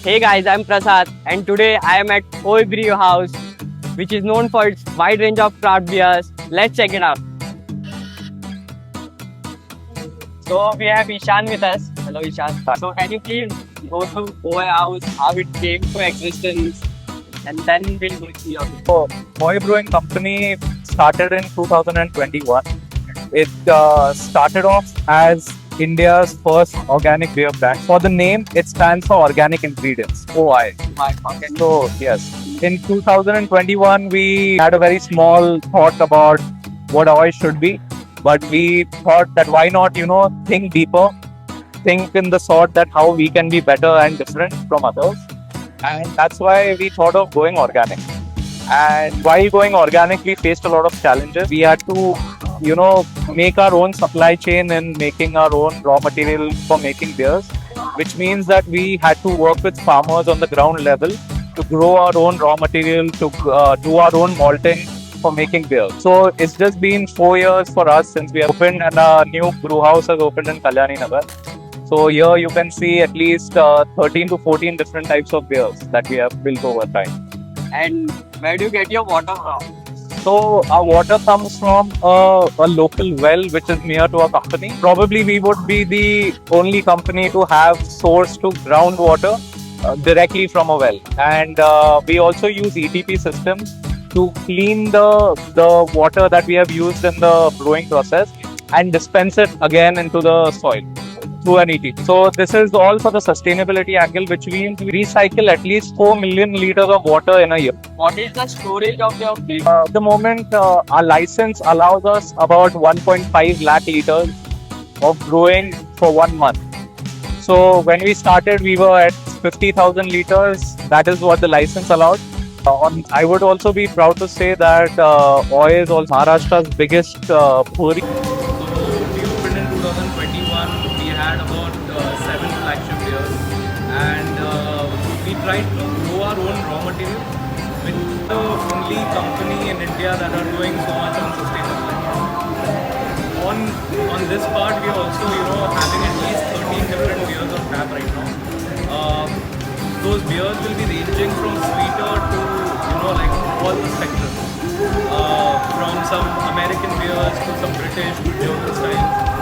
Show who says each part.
Speaker 1: Hey guys, I'm Prasad and today I am at Oi Brew House, which is known for its wide range of craft beers. Let's check it out. So we have Ishan with us. Hello Ishan. So can you please go through Oi House, how it came to existence, and then we'll go see your
Speaker 2: Moy Brewing Company started in 2021. It started off as India's first organic beer brand. For the name, it stands for Organic Ingredients, OI.
Speaker 1: my pocket.
Speaker 2: So, yes, in 2021, we had a very small thought about what OI should be. But we thought that why not, think deeper, think in the sort that how we can be better and different from others. And that's why we thought of going organic. And while going organic, we faced a lot of challenges. We had to, make our own supply chain and making our own raw material for making beers, which means that we had to work with farmers on the ground level to grow our own raw material, to do our own malting for making beer. So it's just been 4 years for us since we have opened, and our new brew house has opened in Kalyani Nagar. So here you can see at least 13 to 14 different types of beers that we have built over time.
Speaker 1: And where do you get your water from?
Speaker 2: So our water comes from a local well which is near to our company. Probably we would be the only company to have source to groundwater directly from a well. And we also use ETP systems to clean the water that we have used in the brewing process and dispense it again into the soil through an ETP. So this is all for the sustainability angle, which means we recycle at least 4 million liters of water in a year.
Speaker 1: What is the storage of your beer?
Speaker 2: At the moment, our license allows us about 1.5 lakh liters of brewing for 1 month. So when we started, we were at 50,000 liters. That is what the license allowed. I would also be proud to say that OI is also Maharashtra's biggest brewery.
Speaker 3: We opened in 2021. We had about 7 flagship beers, and we tried to grow our own raw material. With the only company in India that are doing so much on sustainability. On this part, we are also having at least 13 different beers on tap right now. Those beers will be ranging from sweeter to like all the spectrum. From some American beers to some British to German styles.